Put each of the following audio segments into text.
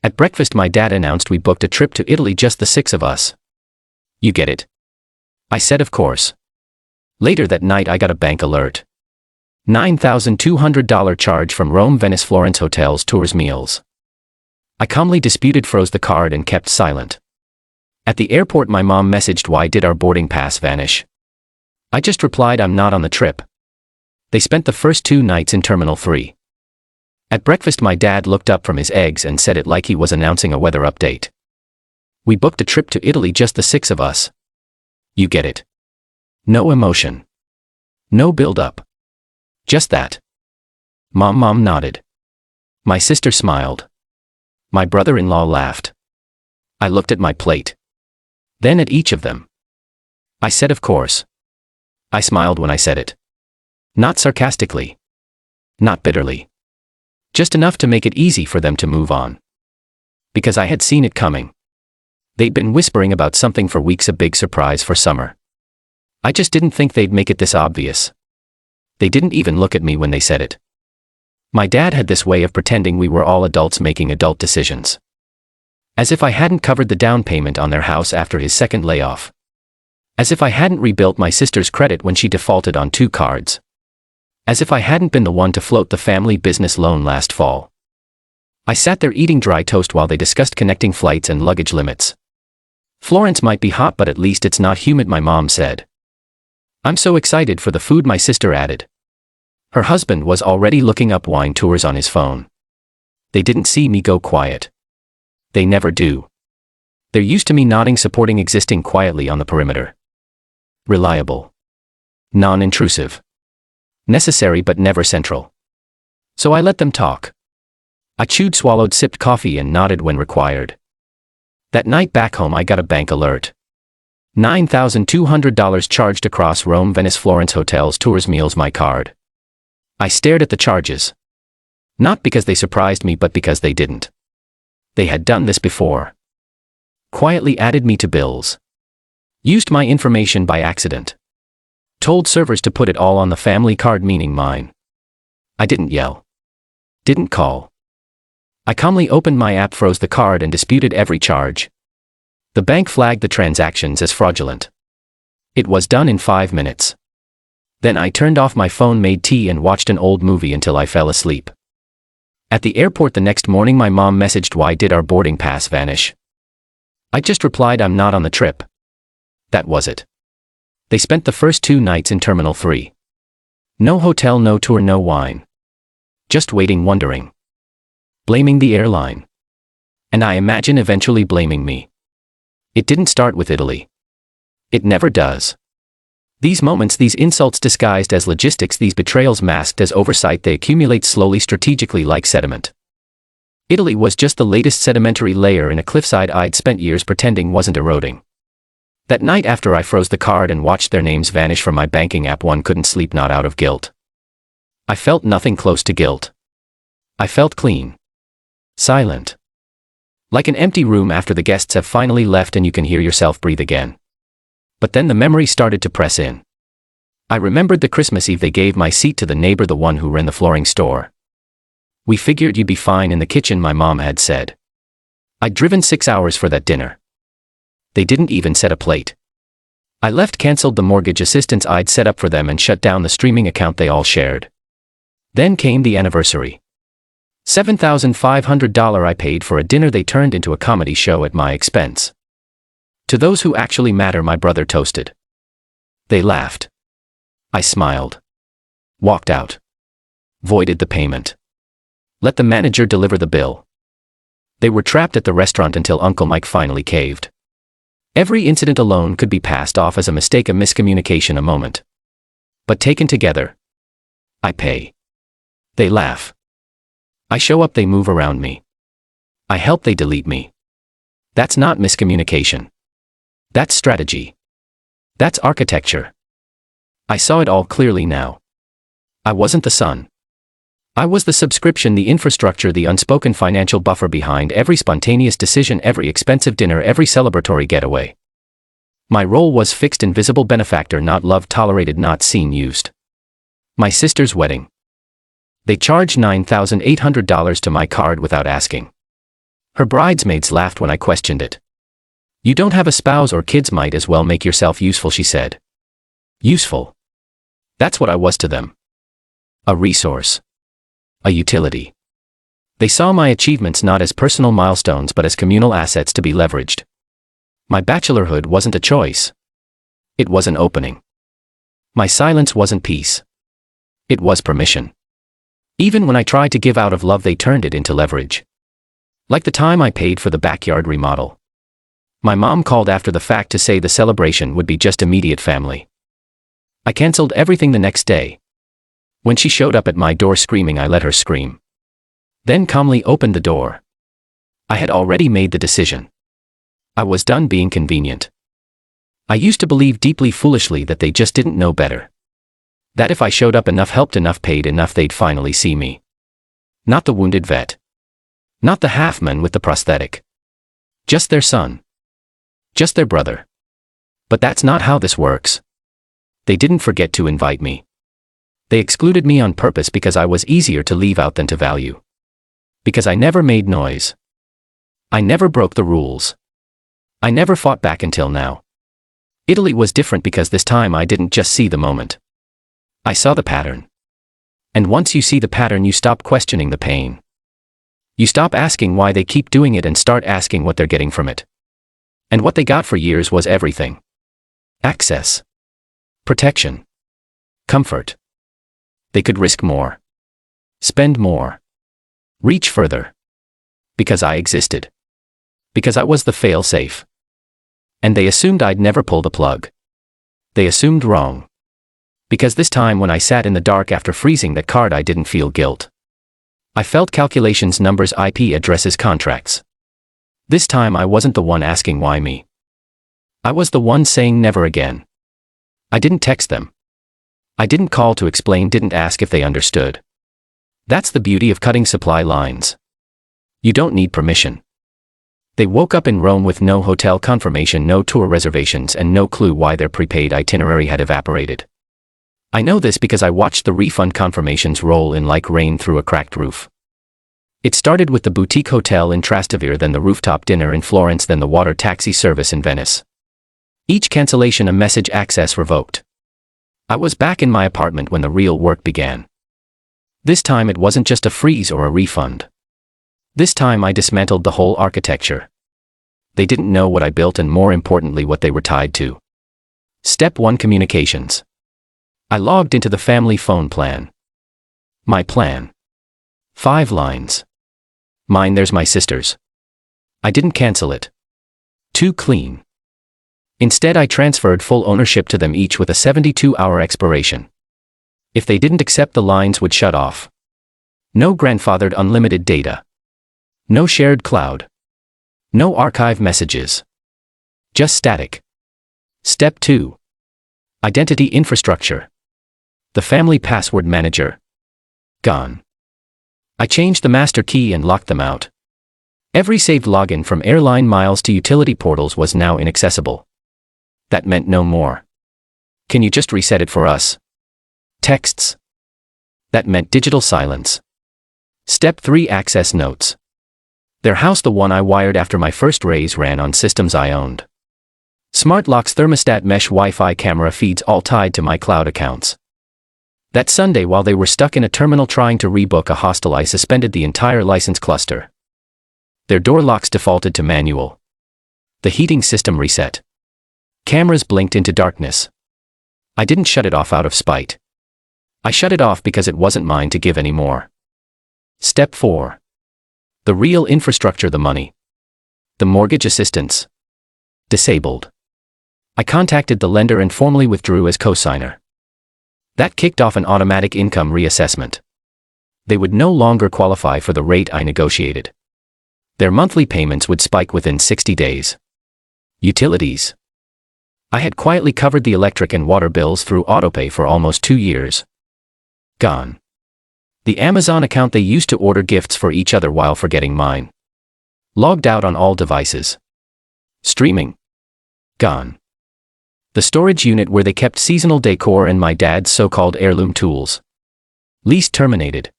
At breakfast my dad announced we booked a trip to Italy, just the six of us. You get it? I said of course. Later that night I got a bank alert. $9,200 charge from Rome, Venice, Florence hotels, tours, meals. I calmly disputed, froze the card and kept silent. At the airport my mom messaged, why did our boarding pass vanish? I just replied, I'm not on the trip. They spent the first 2 nights in Terminal 3. At breakfast my dad looked up from his eggs and said it like he was announcing a weather update. We booked a trip to Italy, just the 6 of us. You get it? No emotion. No build-up. Just that. Mom nodded. My sister smiled. My brother-in-law laughed. I looked at my plate. Then at each of them. I said of course. I smiled when I said it. Not sarcastically. Not bitterly. Just enough to make it easy for them to move on. Because I had seen it coming. They'd been whispering about something for weeks, a big surprise for summer. I just didn't think they'd make it this obvious. They didn't even look at me when they said it. My dad had this way of pretending we were all adults making adult decisions. As if I hadn't covered the down payment on their house after his second layoff. As if I hadn't rebuilt my sister's credit when she defaulted on 2 cards. As if I hadn't been the one to float the family business loan last fall. I sat there eating dry toast while they discussed connecting flights and luggage limits. Florence might be hot, but at least it's not humid, my mom said. I'm so excited for the food, my sister added. Her husband was already looking up wine tours on his phone. They didn't see me go quiet. They never do. They're used to me nodding, supporting, existing quietly on the perimeter. Reliable. Non-intrusive. Necessary but never central. So I let them talk. I chewed, swallowed, sipped coffee and nodded when required. That night back home I got a bank alert. $9,200 charged across Rome, Venice, Florence hotels, tours, meals, my card. I stared at the charges. Not because they surprised me, but because they didn't. They had done this before. Quietly added me to bills. Used my information by accident. Told servers to put it all on the family card, meaning mine. I didn't yell. Didn't call. I calmly opened my app, froze the card and disputed every charge. The bank flagged the transactions as fraudulent. It was done in 5 minutes. Then I turned off my phone, made tea and watched an old movie until I fell asleep. At the airport the next morning my mom messaged, why did our boarding pass vanish? I just replied, I'm not on the trip. That was it. They spent the first 2 nights in Terminal 3. No hotel, no tour, no wine. Just waiting, wondering. Blaming the airline. And I imagine eventually blaming me. It didn't start with Italy. It never does. These moments, these insults disguised as logistics, these betrayals masked as oversight, they accumulate slowly, strategically, like sediment. Italy was just the latest sedimentary layer in a cliffside I'd spent years pretending wasn't eroding. That night after I froze the card and watched their names vanish from my banking app, one couldn't sleep, not out of guilt. I felt nothing close to guilt. I felt clean. Silent. Like an empty room after the guests have finally left and you can hear yourself breathe again. But then the memory started to press in. I remembered the Christmas Eve they gave my seat to the neighbor, the one who ran the flooring store. We figured you'd be fine in the kitchen, my mom had said. I'd driven 6 hours for that dinner. They didn't even set a plate. I left, canceled the mortgage assistance I'd set up for them and shut down the streaming account they all shared. Then came the anniversary. $7,500 I paid for a dinner they turned into a comedy show at my expense. To those who actually matter, my brother toasted. They laughed. I smiled. Walked out. Voided the payment. Let the manager deliver the bill. They were trapped at the restaurant until Uncle Mike finally caved. Every incident alone could be passed off as a mistake, a miscommunication, a moment. But taken together, I pay. They laugh. I show up, they move around me. I help, they delete me. That's not miscommunication. That's strategy. That's architecture. I saw it all clearly now. I wasn't the sun. I was the subscription, the infrastructure, the unspoken financial buffer behind every spontaneous decision, every expensive dinner, every celebratory getaway. My role was fixed, invisible benefactor, not loved, tolerated, not seen, used. My sister's wedding. They charged $9,800 to my card without asking. Her bridesmaids laughed when I questioned it. You don't have a spouse or kids, might as well make yourself useful, she said. Useful. That's what I was to them. A resource. A utility. They saw my achievements not as personal milestones but as communal assets to be leveraged. My bachelorhood wasn't a choice. It was an opening. My silence wasn't peace. It was permission. Even when I tried to give out of love, they turned it into leverage. Like the time I paid for the backyard remodel. My mom called after the fact to say the celebration would be just immediate family. I canceled everything the next day. When she showed up at my door screaming, I let her scream. Then calmly opened the door. I had already made the decision. I was done being convenient. I used to believe deeply foolishly that they just didn't know better. That if I showed up enough, helped enough, paid enough, they'd finally see me. Not the wounded vet. Not the half-man with the prosthetic. Just their son. Just their brother. But that's not how this works. They didn't forget to invite me. They excluded me on purpose because I was easier to leave out than to value. Because I never made noise. I never broke the rules. I never fought back until now. Italy was different because this time I didn't just see the moment. I saw the pattern. And once you see the pattern, you stop questioning the pain. You stop asking why they keep doing it and start asking what they're getting from it. And what they got for years was everything. Access. Protection. Comfort. They could risk more. Spend more. Reach further. Because I existed. Because I was the fail-safe. And they assumed I'd never pull the plug. They assumed wrong. Because this time when I sat in the dark after freezing that card, I didn't feel guilt. I felt calculations, numbers, IP addresses, contracts. This time I wasn't the one asking why me. I was the one saying never again. I didn't text them. I didn't call to explain, didn't ask if they understood. That's the beauty of cutting supply lines. You don't need permission. They woke up in Rome with no hotel confirmation, no tour reservations, and no clue why their prepaid itinerary had evaporated. I know this because I watched the refund confirmations roll in like rain through a cracked roof. It started with the boutique hotel in Trastevere, then the rooftop dinner in Florence, then the water taxi service in Venice. Each cancellation a message: access revoked. I was back in my apartment when the real work began. This time it wasn't just a freeze or a refund. This time I dismantled the whole architecture. They didn't know what I built, and more importantly what they were tied to. Step 1: communications. I logged into the family phone plan. My plan. 5 lines. Mine, there's my sister's. I didn't cancel it. Too clean. Instead I transferred full ownership to them, each with a 72-hour expiration. If they didn't accept, the lines would shut off. No grandfathered unlimited data. No shared cloud. No archive messages. Just static. Step 2. Identity infrastructure. The family password manager. Gone. I changed the master key and locked them out. Every saved login, from airline miles to utility portals, was now inaccessible. That meant no more. Can you just reset it for us? Texts. That meant digital silence. Step 3: access notes. Their house, the one I wired after my first raise, ran on systems I owned. Smart locks, thermostat, mesh, Wi-Fi, camera feeds, all tied to my cloud accounts. That Sunday, while they were stuck in a terminal trying to rebook a hostel, I suspended the entire license cluster. Their door locks defaulted to manual. The heating system reset. Cameras blinked into darkness. I didn't shut it off out of spite. I shut it off because it wasn't mine to give anymore. Step 4. The real infrastructure, the money. The mortgage assistance. Disabled. I contacted the lender and formally withdrew as cosigner. That kicked off an automatic income reassessment. They would no longer qualify for the rate I negotiated. Their monthly payments would spike within 60 days. Utilities. I had quietly covered the electric and water bills through autopay for almost 2 years. Gone. The Amazon account they used to order gifts for each other while forgetting mine. Logged out on all devices. Streaming. Gone. The storage unit where they kept seasonal decor and my dad's so-called heirloom tools. Lease terminated.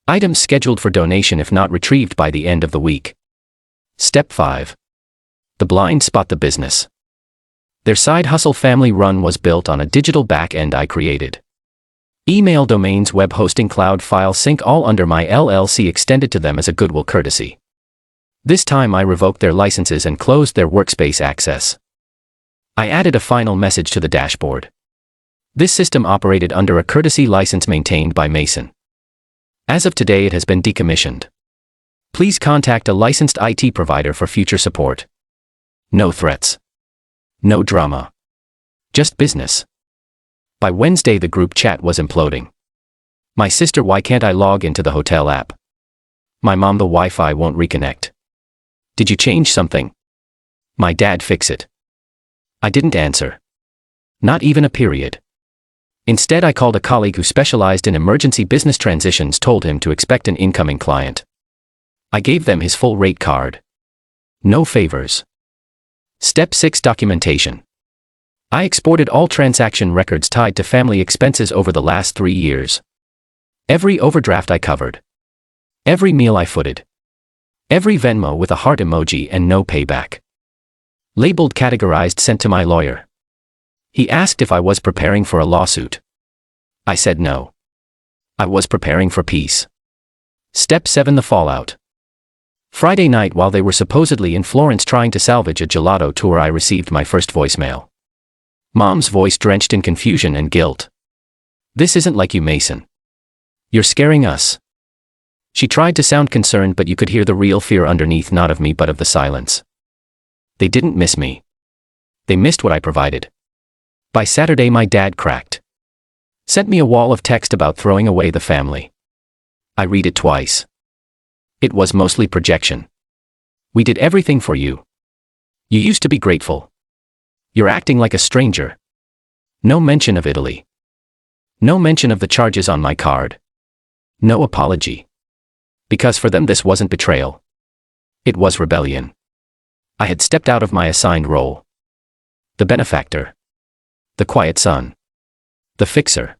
Items scheduled for donation if not retrieved by the end of the week. Step 5. The blind spot the business. Their side hustle family run was built on a digital back end I created. Email domains, web hosting, cloud file sync, all under my LLC, extended to them as a goodwill courtesy. This time I revoked their licenses and closed their workspace access. I added a final message to the dashboard. This system operated under a courtesy license maintained by Mason. As of today, it has been decommissioned. Please contact a licensed IT provider for future support. No threats. No drama. Just business. By Wednesday, the group chat was imploding. My sister, why can't I log into the hotel app? My mom, the Wi-Fi won't reconnect. Did you change something? My dad, fix it. I didn't answer. Not even a period. Instead, I called a colleague who specialized in emergency business transitions, told him to expect an incoming client. I gave them his full rate card. No favors. Step 6. Documentation. I exported all transaction records tied to family expenses over the last 3 years. Every overdraft I covered. Every meal I footed. Every Venmo with a heart emoji and no payback. Labeled, categorized, sent to my lawyer. He asked if I was preparing for a lawsuit. I said no. I was preparing for peace. Step 7. The fallout. Friday night, while they were supposedly in Florence trying to salvage a gelato tour, I received my first voicemail. Mom's voice drenched in confusion and guilt. This isn't like you, Mason. You're scaring us. She tried to sound concerned, but you could hear the real fear underneath, not of me but of the silence. They didn't miss me. They missed what I provided. By Saturday, my dad cracked. Sent me a wall of text about throwing away the family. I read it twice. It was mostly projection. We did everything for you. You used to be grateful. You're acting like a stranger. No mention of Italy. No mention of the charges on my card. No apology. Because for them this wasn't betrayal. It was rebellion. I had stepped out of my assigned role. The benefactor. The quiet son. The fixer.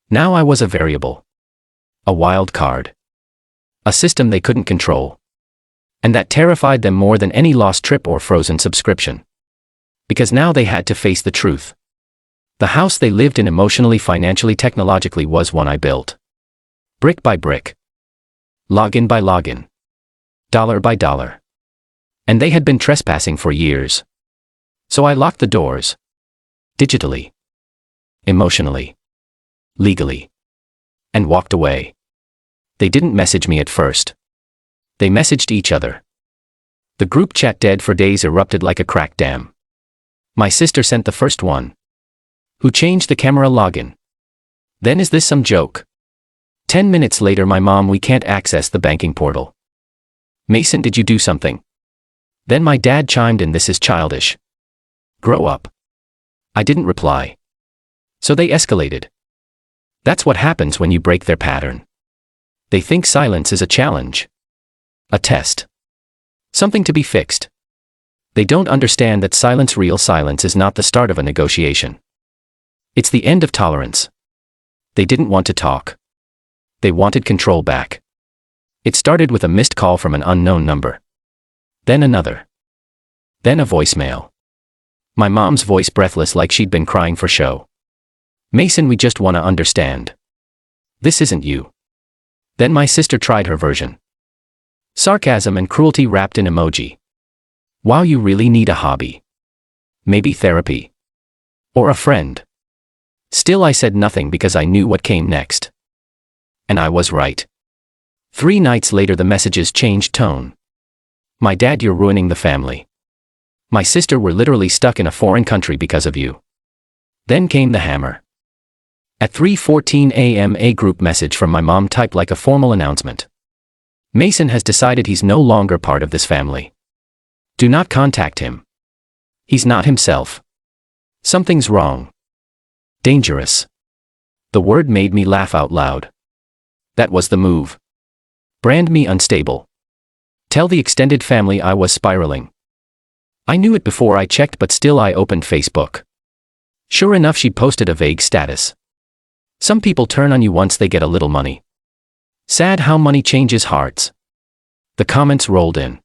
Now I was a variable. A wild card. A system they couldn't control. And that terrified them more than any lost trip or frozen subscription. Because now they had to face the truth. The house they lived in emotionally, financially, technologically was one I built. Brick by brick. Login by login. Dollar by dollar. And they had been trespassing for years. So I locked the doors. Digitally. Emotionally. Legally. And walked away. They didn't message me at first. They messaged each other. The group chat, dead for days, erupted like a cracked dam. My sister sent the first one. Who changed the camera login? Then, is this some joke? 10 minutes later, my mom, we can't access the banking portal. Mason, did you do something? Then my dad chimed in, this is childish. Grow up. I didn't reply. So they escalated. That's what happens when you break their pattern. They think silence is a challenge. A test. Something to be fixed. They don't understand that silence, real silence, is not the start of a negotiation. It's the end of tolerance. They didn't want to talk. They wanted control back. It started with a missed call from an unknown number. Then another. Then a voicemail. My mom's voice, breathless, like she'd been crying for show. Mason, we just want to understand. This isn't you. Then my sister tried her version. Sarcasm and cruelty wrapped in emoji. Wow, you really need a hobby. Maybe therapy. Or a friend. Still, I said nothing because I knew what came next. And I was right. 3 nights later, the messages changed tone. My dad, you're ruining the family. My sister, we're literally stuck in a foreign country because of you. Then came the hammer. At 3:14 a.m., a group message from my mom typed like a formal announcement. Mason has decided he's no longer part of this family. Do not contact him. He's not himself. Something's wrong. Dangerous. The word made me laugh out loud. That was the move. Brand me unstable. Tell the extended family I was spiraling. I knew it before I checked, but still I opened Facebook. Sure enough, she posted a vague status. Some people turn on you once they get a little money. Sad how money changes hearts. The comments rolled in.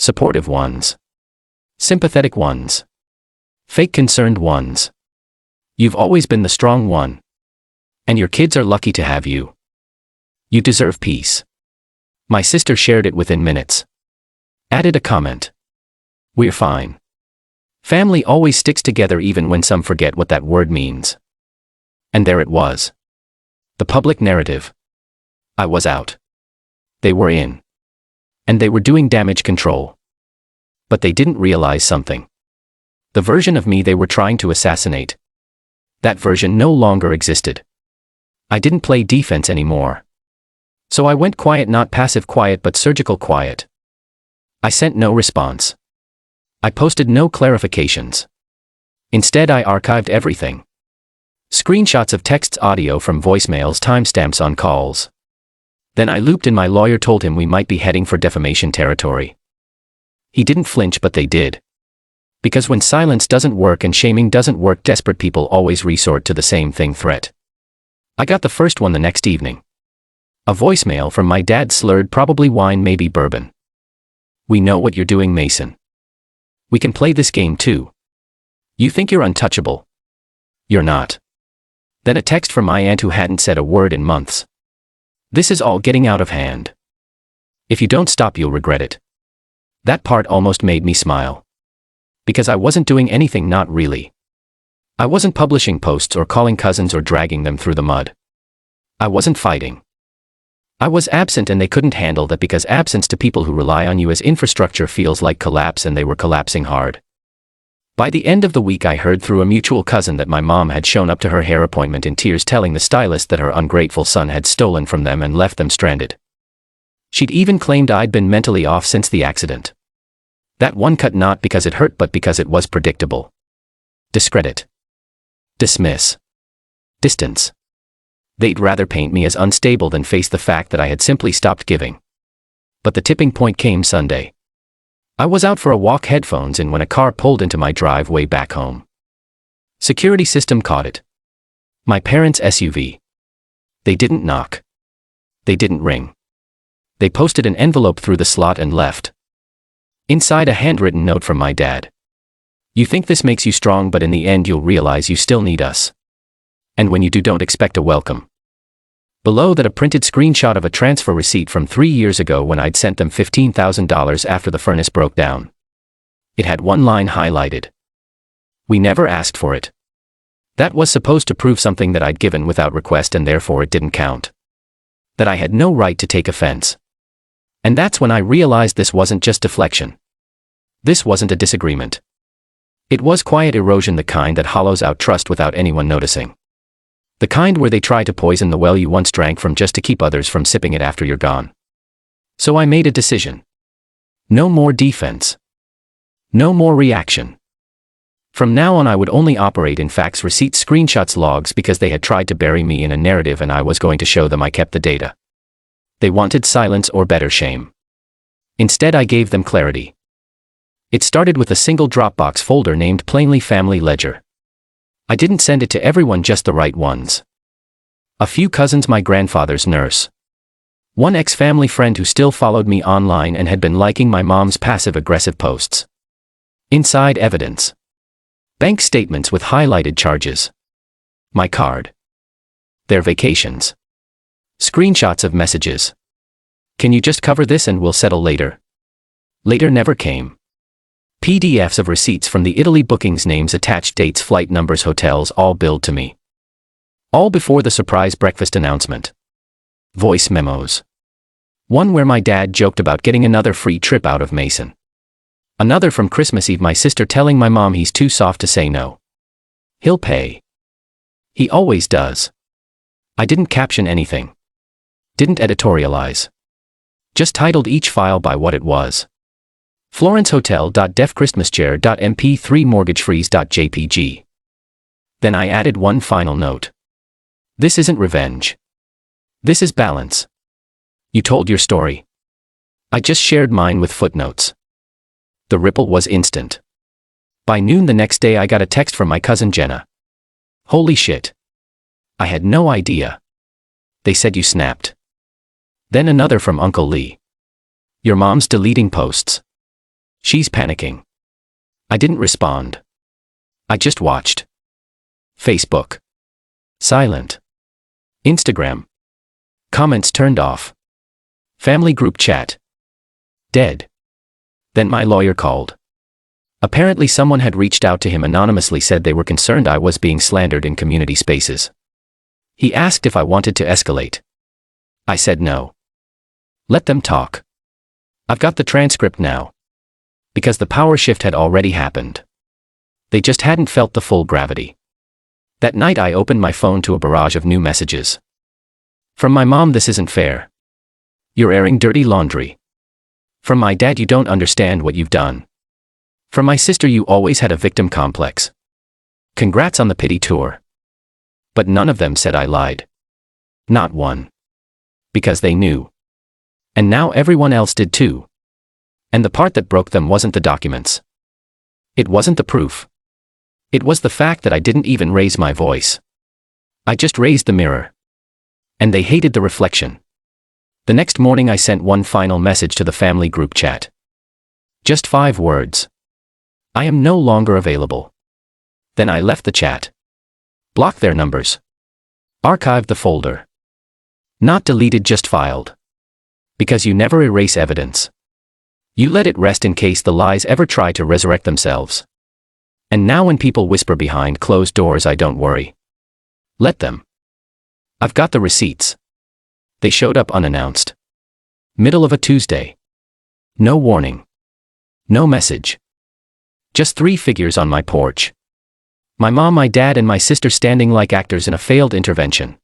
Supportive ones. Sympathetic ones. Fake concerned ones. You've always been the strong one. And your kids are lucky to have you. You deserve peace. My sister shared it within minutes. Added a comment. We're fine. Family always sticks together even when some forget what that word means. And there it was. The public narrative. I was out. They were in. And they were doing damage control. But they didn't realize something. The version of me they were trying to assassinate. That version no longer existed. I didn't play defense anymore. So I went quiet, not passive quiet but surgical quiet. I sent no response. I posted no clarifications. Instead I archived everything. Screenshots of texts, audio from voicemails, timestamps on calls. Then I looped in my lawyer, told him we might be heading for defamation territory. He didn't flinch, but they did. Because when silence doesn't work and shaming doesn't work, desperate people always resort to the same thing: threat. I got the first one the next evening. A voicemail from my dad, slurred, probably wine, maybe bourbon. We know what you're doing, Mason. We can play this game too. You think you're untouchable. You're not. Then a text from my aunt, who hadn't said a word in months. This is all getting out of hand. If you don't stop, you'll regret it. That part almost made me smile. Because I wasn't doing anything, not really. I wasn't publishing posts or calling cousins or dragging them through the mud. I wasn't fighting. I was absent, and they couldn't handle that, because absence to people who rely on you as infrastructure feels like collapse, and they were collapsing hard. By the end of the week, I heard through a mutual cousin that my mom had shown up to her hair appointment in tears, telling the stylist that her ungrateful son had stolen from them and left them stranded. She'd even claimed I'd been mentally off since the accident. That one cut, not because it hurt but because it was predictable. Discredit. Dismiss. Distance. They'd rather paint me as unstable than face the fact that I had simply stopped giving. But the tipping point came Sunday. I was out for a walk, headphones in, when a car pulled into my driveway back home. Security system caught it. My parents' SUV. They didn't knock. They didn't ring. They posted an envelope through the slot and left. Inside, a handwritten note from my dad. You think this makes you strong, but in the end you'll realize you still need us. And when you do, don't expect a welcome. Below that, a printed screenshot of a transfer receipt from 3 years ago when I'd sent them $15,000 after the furnace broke down. It had one line highlighted. We never asked for it. That was supposed to prove something that I'd given without request, and therefore it didn't count. That I had no right to take offense. And that's when I realized this wasn't just deflection. This wasn't a disagreement. It was quiet erosion, the kind that hollows out trust without anyone noticing. The kind where they try to poison the well you once drank from just to keep others from sipping it after you're gone. So I made a decision. No more defense. No more reaction. From now on I would only operate in facts, receipts, screenshots, logs, because they had tried to bury me in a narrative and I was going to show them I kept the data. They wanted silence or better, shame. Instead I gave them clarity. It started with a single Dropbox folder named plainly Family Ledger. I didn't send it to everyone, just the right ones. A few cousins, my grandfather's nurse. One ex-family friend who still followed me online and had been liking my mom's passive-aggressive posts. Inside, evidence. Bank statements with highlighted charges. My card. Their vacations. Screenshots of messages. Can you just cover this and we'll settle later? Later never came. PDFs of receipts from the Italy bookings, names attached, dates, flight numbers, hotels, all billed to me. All before the surprise breakfast announcement. Voice memos. One where my dad joked about getting another free trip out of Mason. Another from Christmas Eve, my sister telling my mom he's too soft to say no. He'll pay. He always does. I didn't caption anything. Didn't editorialize. Just titled each file by what it was. Florence Hotel.def Christmaschair.mp3 mortgagefreeze.jpg. Then I added one final note. This isn't revenge. This is balance. You told your story. I just shared mine with footnotes. The ripple was instant. By noon the next day I got a text from my cousin Jenna. Holy shit. I had no idea. They said you snapped. Then another from Uncle Lee. Your mom's deleting posts. She's panicking. I didn't respond. I just watched. Facebook. Silent. Instagram. Comments turned off. Family group chat. Dead. Then my lawyer called. Apparently someone had reached out to him anonymously, said they were concerned I was being slandered in community spaces. He asked if I wanted to escalate. I said no. Let them talk. I've got the transcript now. Because the power shift had already happened. They just hadn't felt the full gravity. That night I opened my phone to a barrage of new messages. From my mom, this isn't fair. You're airing dirty laundry. From my dad, you don't understand what you've done. From my sister, you always had a victim complex. Congrats on the pity tour. But none of them said I lied. Not one. Because they knew. And now everyone else did too. And the part that broke them wasn't the documents. It wasn't the proof. It was the fact that I didn't even raise my voice. I just raised the mirror. And they hated the reflection. The next morning I sent one final message to the family group chat. Just 5 words. I am no longer available. Then I left the chat. Blocked their numbers. Archived the folder. Not deleted, just filed. Because you never erase evidence. You let it rest in case the lies ever try to resurrect themselves. And now when people whisper behind closed doors, I don't worry. Let them. I've got the receipts. They showed up unannounced. Middle of a Tuesday. No warning. No message. Just 3 figures on my porch. My mom, my dad, and my sister standing like actors in a failed intervention.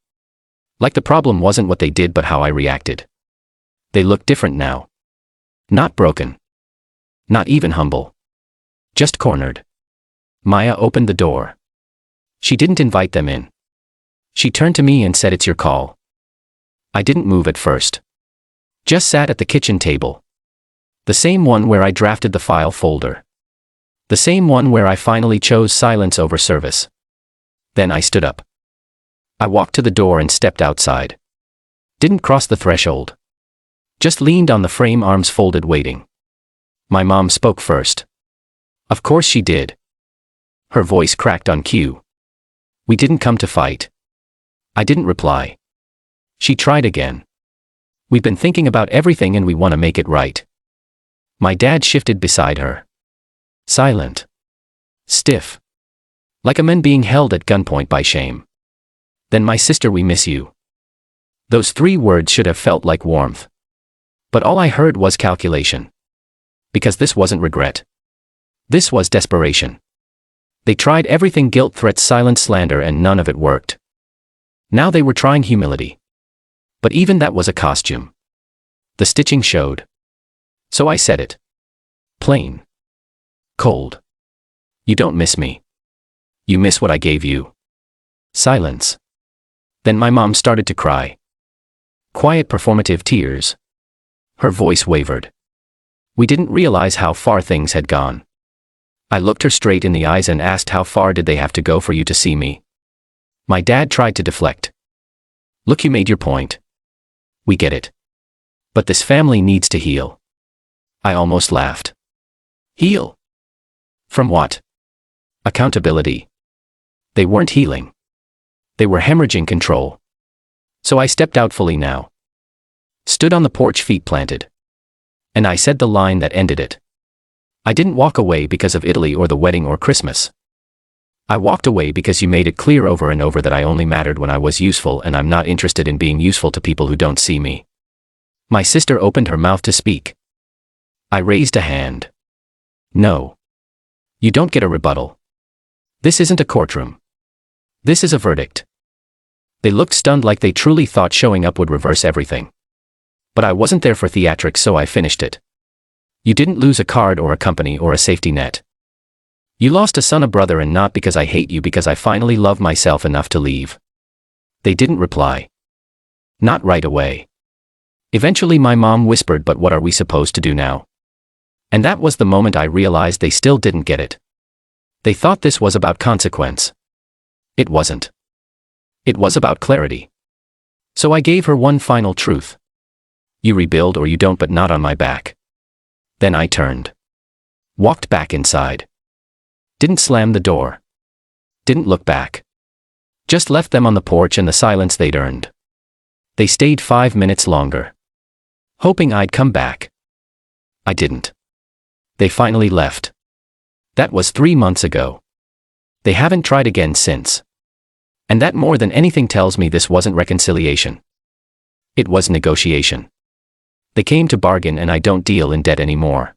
Like the problem wasn't what they did but how I reacted. They look different now. Not broken. Not even humble. Just cornered. Maya opened the door. She didn't invite them in. She turned to me and said, "It's your call." I didn't move at first. Just sat at the kitchen table. The same one where I drafted the file folder. The same one where I finally chose silence over service. Then I stood up. I walked to the door and stepped outside. Didn't cross the threshold. Just leaned on the frame, arms folded, waiting. My mom spoke first. Of course she did. Her voice cracked on cue. "We didn't come to fight." I didn't reply. She tried again. "We've been thinking about everything and we want to make it right." My dad shifted beside her. Silent. Stiff. Like a man being held at gunpoint by shame. Then my sister, "We miss you." Those 3 words should have felt like warmth. But all I heard was calculation. Because this wasn't regret. This was desperation. They tried everything: guilt, threats, silence, slander, and none of it worked. Now they were trying humility. But even that was a costume. The stitching showed. So I said it. Plain. Cold. "You don't miss me. You miss what I gave you." Silence. Then my mom started to cry. Quiet, performative tears. Her voice wavered. We didn't realize how far things had gone. I looked her straight in the eyes and asked, "How far did they have to go for you to see me?" My dad tried to deflect. "Look, you made your point. We get it. But this family needs to heal." I almost laughed. Heal? From what? Accountability. They weren't healing. They were hemorrhaging control. So I stepped out fully now. Stood on the porch, feet planted. And I said the line that ended it. I didn't walk away because of Italy or the wedding or Christmas. I walked away because you made it clear over and over that I only mattered when I was useful, and I'm not interested in being useful to people who don't see me. My sister opened her mouth to speak. I raised a hand. No. You don't get a rebuttal. This isn't a courtroom. This is a verdict. They looked stunned, like they truly thought showing up would reverse everything. But I wasn't there for theatrics, so I finished it. You didn't lose a card or a company or a safety net. You lost a son, a brother, and not because I hate you, because I finally love myself enough to leave. They didn't reply. Not right away. Eventually my mom whispered, "But what are we supposed to do now?" And that was the moment I realized they still didn't get it. They thought this was about consequence. It wasn't. It was about clarity. So I gave her one final truth. You rebuild or you don't, but not on my back. Then I turned. Walked back inside. Didn't slam the door. Didn't look back. Just left them on the porch and the silence they'd earned. They stayed 5 minutes longer, hoping I'd come back. I didn't. They finally left. That was 3 months ago. They haven't tried again since. And that more than anything tells me this wasn't reconciliation. It was negotiation. They came to bargain, and I don't deal in debt anymore.